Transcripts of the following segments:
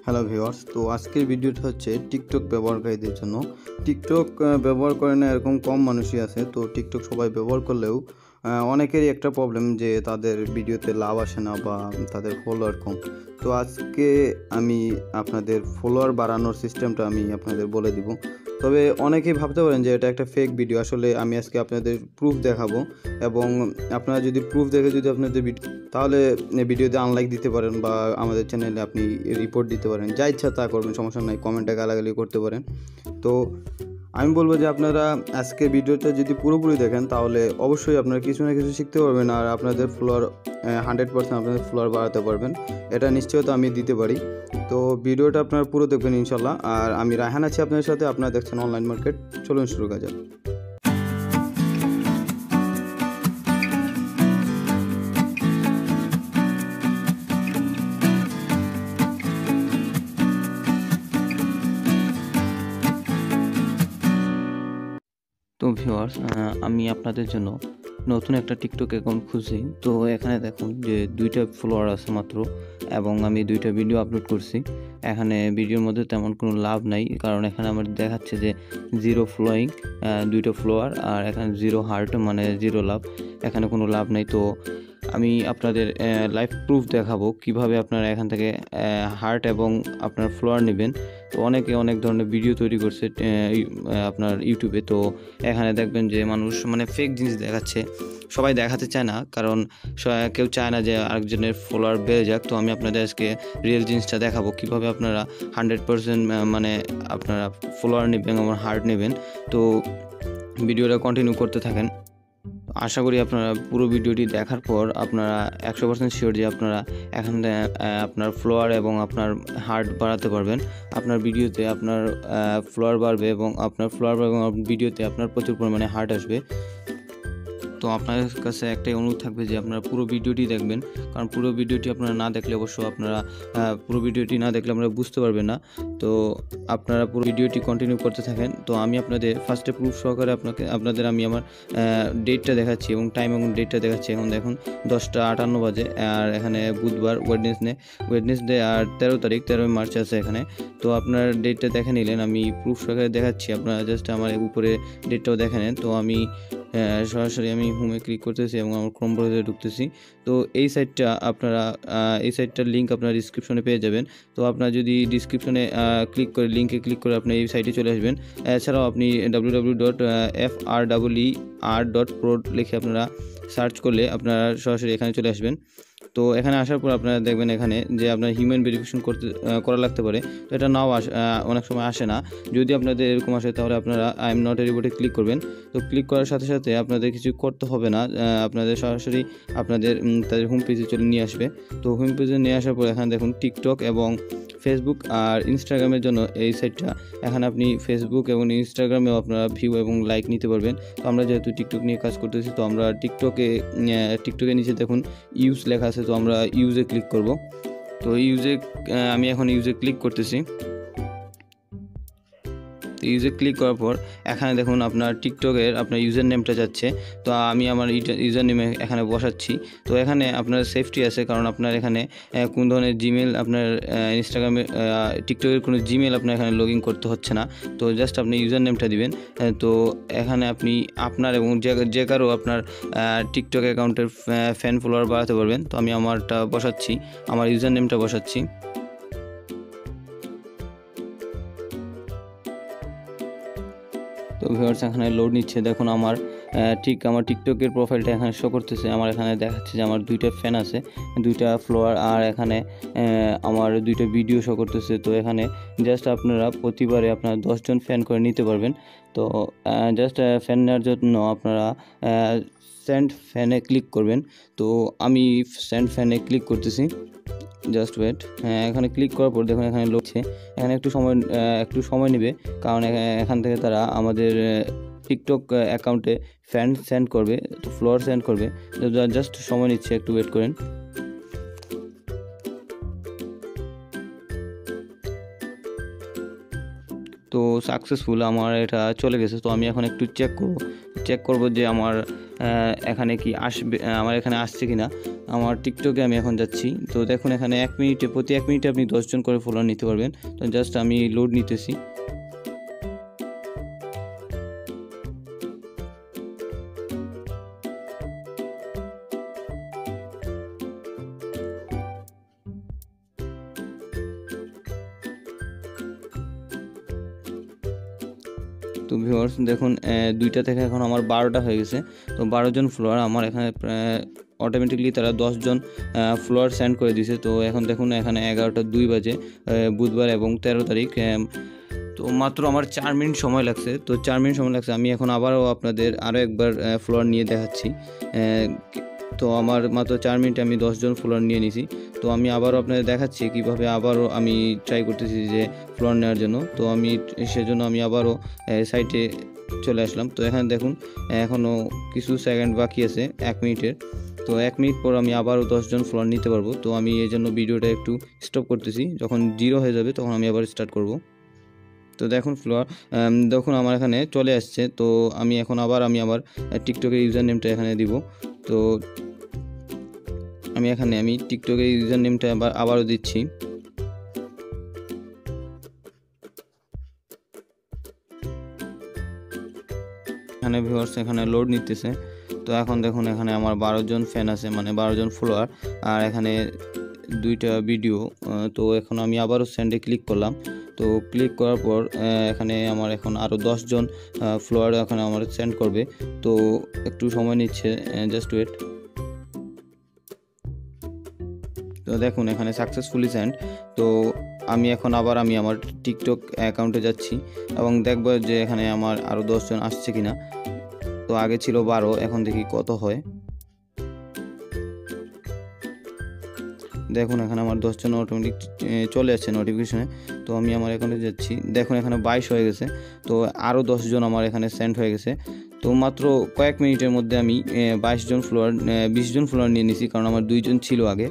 Hello viewers, তো আজকের ভিডিওটা হচ্ছে টিকটক ব্যবহারকারীদের জন্য। টিকটক ব্যবহার করে না এরকম কম মানুষই আছে। তো টিকটক সবাই ব্যবহার করলেও অনেকেরই একটা প্রবলেম যে তাদের ভিডিওতে লাভ আসে না বা তাদের ফলোয়ার কম। তো আজকে আমি আপনাদের ফলোয়ার বাড়ানোর সিস্টেমটা আমি আপনাদের বলে দিব। তবে অনেকেই ভাবতে পারেন যে এটা একটা ফেক ভিডিও, আসলে আমি আজকে আপনাদের প্রুফ দেখাবো এবং আপনারা যদি প্রুফ দেখে যদি আপনাদের তাহলে ভিডিওতে আনলাইক দিতে পারেন বা আমাদের চ্যানেলে আপনি রিপোর্ট দিতে পারেন, যা ইচ্ছা তা করবেন, সমস্যা নাই, কমেন্টে গালাগালি করতে পারেন। তো আমি বলবো যে আপনারা আজকে ভিডিওটা যদি পুরোপুরি দেখেন তাহলে অবশ্যই আপনারা কিছু না কিছু শিখতে পারবেন আর আপনাদের ফলোয়ার 100% আপনাদের ফলোয়ার বাড়াতে পারবেন, এটা নিশ্চয়তা আমি দিতে পারি। তো ভিডিওটা আপনারা পুরো দেখবেন ইনশাল্লাহ। আর আমি রায়হান আছি আপনাদের সাথে, আপনারা দেখছেন অনলাইন মার্কেট। চলুন শুরু করা যাক। তো ভিউয়ার্স, আমি আপনাদের জন্য নতুন একটা টিকটক অ্যাকাউন্ট খুঁজছি। তো এখানে দেখুন যে 2টা ফলোয়ার আছে মাত্র, এবং আমি 2টা ভিডিও আপলোড করছি। এখানে ভিডিওর মধ্যে তেমন কোনো লাভ নাই, কারণ এখানে আমার দেখাচ্ছে যে 0 ফলোয়িং, 2টা ফলোয়ার, আর এখানে 0 হার্ট, মানে 0 লাভ, এখানে কোনো লাভ নাই। তো আমি আপনাদের লাইভ প্রুফ দেখাবো কিভাবে আপনারা এখান থেকে হার্ট এবং আপনার ফলোয়ার নেবেন। তো অনেকে অনেক ধরনের ভিডিও তৈরি করছে আপনার ইউটিউবে। তো এখানে দেখবেন যে মানুষ মানে ফেক জিনিস দেখাচ্ছে, সবাই দেখাতে চায় না, কারণ কেউ চায় না যে আরেকজনের ফলোয়ার বেড়ে যাক। তো আমি আপনাদের আজকে রিয়েল জিনিসটা দেখাবো কিভাবে আপনারা 100% মানে আপনারা ফলোয়ার নেবেন এবং হার্ট নেবেন। তো ভিডিওটা কন্টিনিউ করতে থাকেন। আশা করি আপনারা পুরো ভিডিওটি দেখার পর আপনারা 100% শিওর যে আপনারা এখানে আপনার ফলোয়ার এবং আপনার হার্ট বাড়াতে পারবেন। আপনার ভিডিওতে আপনার ফলোয়ার বাড়বে এবং আপনার ফলোয়ার এবং ভিডিওতে আপনার প্রচুর পরিমাণে হার্ট আসবে। তো আপনাদের কাছে একটাই অনুরোধ থাকবে যে আপনারা পুরো ভিডিওটি দেখবেন, কারণ পুরো ভিডিওটি আপনারা না দেখলে অবশ্য আপনারা পুরো ভিডিওটি না দেখলে আপনারা বুঝতে পারবেন না। তো আপনারা পুরো ভিডিওটি কন্টিনিউ করতে থাকেন। তো আমি আপনাদের ফার্স্টে প্রুফ সহকারে আপনাদের আমি আমার ডেটটা দেখাচ্ছি এবং টাইম এবং ডেটটা দেখাচ্ছি। এখন দেখুন 10টা 58 বাজে, আর এখানে বুধবার, ওয়েডনেসডে আর 13 তারিখ, 13 মার্চ আছে এখানে। তো আপনার ডেটটা দেখে নিলেন, আমি প্রুফ সহকারে দেখাচ্ছি, আপনারা জাস্ট আমার উপরে ডেটটাও দেখে নেন। তো আমি সরাসরি আমি হোমে ক্লিক করতেছি এবং আমার ক্রোম ব্রাউজারে ঢুকতেছি। তো এই সাইটটার লিঙ্ক আপনারা ডিসক্রিপশনে পেয়ে যাবেন। তো আপনারা যদি ডিসক্রিপশনে লিঙ্কে ক্লিক করে আপনি এই সাইটে চলে আসবেন। এছাড়াও আপনি www.free.pro লিখে আপনারা সার্চ করলে আপনারা সরাসরি এখানে চলে আসবেন। তো এখানে আসার পর আপনারা দেখবেন এখানে যে আপনার হিউম্যান ভেরিফিকেশন করা লাগতে পারে। তো এটা অনেক সময় আসে না। যদি আপনাদের এরকম আসে তাহলে আপনারা আই এম নট এ রিপোর্টে ক্লিক করবেন। তো ক্লিক করার সাথে সাথে আপনাদের কিছু করতে হবে না, আপনাদের সরাসরি আপনাদের তাদের হোম পেজে চলে নিয়ে আসবে। তো হোম পেজে নিয়ে আসার পর এখানে দেখুন টিকটক এবং ফেসবুক আর ইনস্টাগ্রামের জন্য এই সাইটটা। এখানে আপনি ফেসবুক এবং ইনস্টাগ্রামেও আপনারা ভিউ এবং লাইক নিতে পারবেন। তো আমরা যেহেতু টিকটক নিয়ে কাজ করতেছি, তো আমরা টিকটকের নিচে দেখুন ইউজ লেখা আছে, তো আমরা ইউজে ক্লিক করব। তো আমি এখন ইউজে ক্লিক করতেছি। ইউজে ক্লিক করার পর এখানে দেখুন আপনার টিকটকের আপনার ইউজার নেমটা যাচ্ছে। তো আমি আমার ইউজার নেমে এখানে বসাচ্ছি। তো এখানে আপনার সেফটি আছে, কারণ আপনার এখানে কোন ধরনের জিমেল আপনার ইনস্টাগ্রামে টিকটকের কোনো জিমেল আপনার এখানে লগ ইন করতে হচ্ছে না। তো জাস্ট আপনি ইউজার নেমটা দিবেন। তো এখানে আপনি আপনার এবং যে কারো আপনার টিকটক অ্যাকাউন্টের ফ্যান ফলোয়ার বাড়াতে পারবেন। তো আমি আমারটা বসাচ্ছি, আমার ইউজার নেমটা বসাচ্ছি। তো ভিউয়ার্স এখানে লোড নিচ্ছে, দেখুন আমার টিকটকের প্রোফাইলটা এখানে শো করতেছে। আমার এখানে দেখাচ্ছে যে আমার 2টা ফ্যান আছে, 2টা ফলোয়ার, আর এখানে আমার 2টা ভিডিও শো করতেছে। তো এখানে জাস্ট আপনারা প্রতিবারে আপনারা 10 জন ফ্যান করে নিতে পারবেন। তো জাস্ট ফ্যান নেওয়ার জন্য আপনারা সেন্ড ফ্যানে ক্লিক করবেন। তো আমি সেন্ড ফ্যানে ক্লিক করতেছি, জাস্ট ওয়েট। এখানে ক্লিক করার পর দেখুন এখানে লোডছে। এখানে একটু সময় নেবে, কারণ এখান থেকে তারা আমাদের টিকটক অ্যাকাউন্টে ফ্যান সেন্ড করবে, তো ফলোয়ার সেন্ড করবে। জাস্ট সময় নিচ্ছে, একটু ওয়েট করেন। তো সাকসেসফুল আমার এটা চলে গেছে। তো আমি এখন একটু চেক করব যে আমার এখানে কি আসবে, আমার এখানে আসছে কিনা। আমার টিকটকে আমি এখন যাচ্ছি। তো দেখুন এখানে প্রতি 1 মিনিটে আপনি 10 জন করে ফলোয়ার নিতে পারবেন। তো জাস্ট আমি লোড নিতেছি। তো ভিউয়ার্স দেখুন 2টা থেকে এখন আমার 12টা হয়ে গেছে। তো 12 জন ফলোয়ার আমার এখানে অটোমেটিকলি তারা 10 জন ফলোয়ার সেন্ড করে দিয়েছে। তো এখন দেখুন এখানে 11টা 2 বাজে, বুধবার এবং 13 তারিখ। তো মাত্র আমার 4 মিনিট সময় লাগছে। তো 4 মিনিট সময় লাগছে। আমি এখন আবারও আপনাদের আরও একবার ফলোয়ার নিয়ে দেখাচ্ছি। তো আমার মাত্র 4 মিনিটে আমি 10 জন ফলোয়ার নিয়ে নিয়েছি। তো আমি আবারও আপনাদের দেখাচ্ছি কীভাবে আবারও আমি ট্রাই করতেছি যে ফলোয়ার নেওয়ার জন্য। তো আমি সেজন্য আমি আবারও সাইটে চলে আসলাম। তো এখানে দেখুন এখনও কিছু সেকেন্ড বাকি আছে 1 মিনিটের। তো 1 মিনিট পর আমি আবারও 10 জন ফলোয়ার নিতে পারবো। তো আমি এই জন্য ভিডিওটা একটু স্টপ করতেছি। যখন 0 হয়ে যাবে তখন আমি আবার স্টার্ট করব। তো দেখুন ফলোয়ার দেখুন আমার এখানে চলে আসছে। তো আমি এখন আবার টিকটকের ইউজার নেমটা এখানে দিব। তো আমি টিকটকের ইউজার নেমটা আবারও দিচ্ছি। এখানে ভিউয়ার্স এখানে লোড নিতেছে। তো এখন দেখুন এখানে আমার 12 জন ফ্যান আছে, মানে 12 জন ফলোয়ার, আর এখানে 2টা ভিডিও। তো এখন আমি আবারও সেন্ডে ক্লিক করলাম। তো ক্লিক করার পর এখানে আমার এখন আরও 10 জন ফলোয়ার এখানে আমার সেন্ড করবে। তো একটু সময় নিচ্ছে, জাস্ট ওয়েট। তো দেখুন এখানে সাকসেসফুলি সেন্ড। তো আমি এখন আবার আমার টিকটক অ্যাকাউন্টে যাচ্ছি এবং দেখব যে এখানে আমার আরও 10 জন আসছে কিনা। তো আগে ছিল 12, এখন দেখি কত হয়। দেখুন এখানে আমার 10 জন অটোমেটিক চলে আসছে নোটিফিকেশনে। তো আমি আমার অ্যাকাউন্টে যাচ্ছি। দেখুন এখানে 22 হয়ে গেছে। তো আরও 10 জন আমার এখানে সেন্ড হয়ে গেছে। তো মাত্র কয়েক মিনিটের মধ্যে আমি 20 জন ফলোয়ার নিয়ে নিয়েছি, কারণ আমার 2 জন ছিল আগে।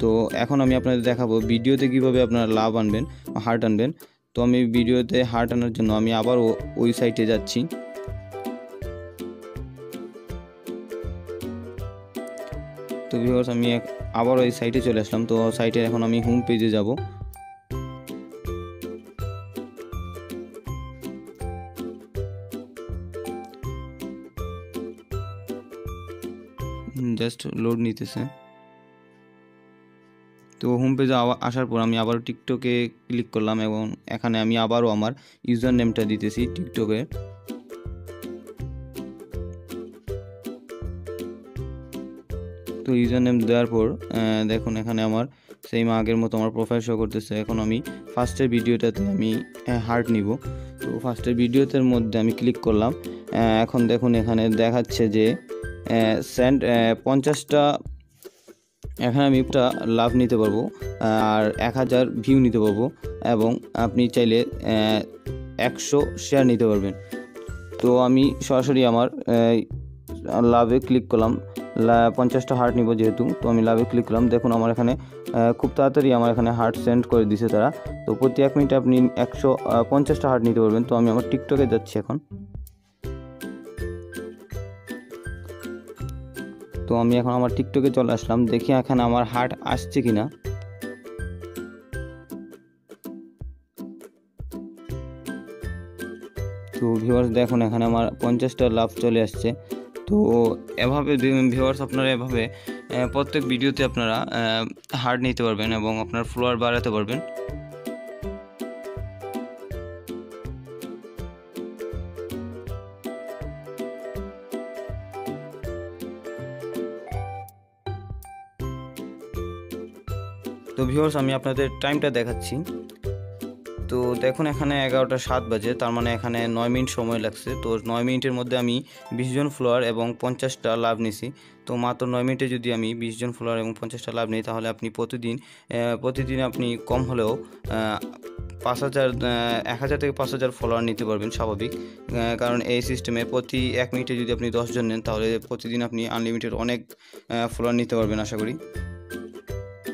তো এখন আমি আপনাদের দেখাবো ভিডিওতে কীভাবে আপনারা লাভ আনবেন, হার্ট আনবেন। তো আমি ভিডিওতে হার্ট আনার জন্য আমি আবার ওই সাইটে যাচ্ছি। তো ভিউয়ার্স আমি আবার ওই সাইটে চলে আসলাম। তো সাইটে এখন আমি হোম পেজে যাব। জাস্ট লোড নিতেছে। তো হোম পেজে আসার পর আমি আবার টিকটকে ক্লিক করলাম এবং এখানে আমি আবারও আমার ইউজার নেমটা দিতেছি টিকটকে। তো ইউজার নেম দেওয়ার পর দেখুন এখানে আমার সেম আগের মতো আমার প্রোফাইল শো করতেছে। এখন আমি ফার্স্টের ভিডিওটাতে আমি হার্ট নিব। তো ফার্স্টের ভিডিওটার মধ্যে আমি ক্লিক করলাম। এখন দেখুন এখানে দেখাচ্ছে যে সেন্ড 50টা, এখানে আমি লাভ নিতে পারবো আর 1000 ভিউ নিতে পারবো এবং আপনি চাইলে 100 শেয়ার নিতে পারবেন। তো আমি সরাসরি আমার লাভে ক্লিক করলাম। 50টা হার্ট নিব যেহেতু, তো আমি লাভে ক্লিক করলাম। দেখুন আমার এখানে খুব তাড়াতাড়ি আমার এখানে হার্ট সেন্ড করে দিছে তারা। তো প্রতি 1 মিনিটে আপনি 150টা হার্ট নিতে পারবেন। তো আমি আমার টিকটকে যাচ্ছি এখন। তো আমি এখন আমার টিকটকে চলে আসলাম, দেখি এখানে আমার হার্ট আসছে কিনা। তো ভিউয়ার্স দেখুন এখানে আমার 50টা লাভ চলে আসছে। তো এভাবে ভিউয়ার্স আপনারা এভাবে প্রত্যেক ভিডিওতে আপনারা হার্ট নিতে পারবেন এবং আপনার ফলোয়ার বাড়াতে পারবেন। তো ভিউয়ার্স আমি আপনাদের টাইমটা দেখাচ্ছি। তো দেখুন এখানে 11টা 7 বাজে, তার মানে এখানে 9 মিনিট সময় লাগছে। তো 9 মিনিটের মধ্যে আমি 20 জন ফলোয়ার এবং 50টা লাভ নিছি। তো মাত্র 9 মিনিটে যদি আমি 20 জন ফলোয়ার এবং 50টা লাভ নিই, তাহলে আপনি প্রতিদিন আপনি কম হলেও 1000 থেকে 5000 ফলোয়ার নিতে পারবেন স্বাভাবিক। কারণ এই সিস্টেমে প্রতি 1 মিনিটে যদি আপনি 10 জন নেন, তাহলে প্রতিদিন আপনি আনলিমিটেড অনেক ফলোয়ার নিতে পারবেন আশা করি।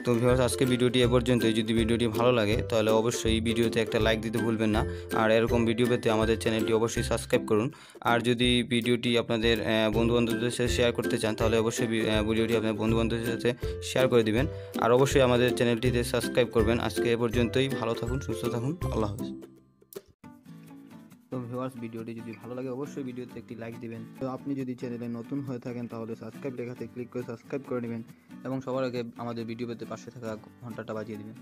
তো তো ভিউয়ার্স আজকে ভিডিওটি এ পর্যন্তই। যদি ভিডিওটি ভালো লাগে তাহলে অবশ্যই ভিডিওতে একটা লাইক দিতে ভুলবেন না। আর এরকম ভিডিও পেতে আমাদের চ্যানেলটি অবশ্যই সাবস্ক্রাইব করুন। আর যদি ভিডিওটি আপনাদের বন্ধুবান্ধবদের সাথে শেয়ার করতে চান তাহলে অবশ্যই ভিডিওটি আপনার বন্ধুবান্ধবদের সাথে শেয়ার করে দিবেন। আর অবশ্যই আমাদের চ্যানেলটিতে সাবস্ক্রাইব করবেন। আজকে এ পর্যন্তই। ভালো থাকুন, সুস্থ থাকুন। আল্লাহ হাফেজ। তো ভিউয়ার্স ভিডিওটি যদি ভালো লাগে অবশ্যই ভিডিওতে একটি লাইক দিবেন। তো আপনি যদি চ্যানেলে নতুন হয়ে থাকেন তাহলে সাবস্ক্রাইব লেখাতে ক্লিক করে সাবস্ক্রাইব করে নেবেন এবং সবার আগে আমাদের ভিডিও পেতে পাশে থাকা ঘন্টাটা বাজিয়ে দিবেন।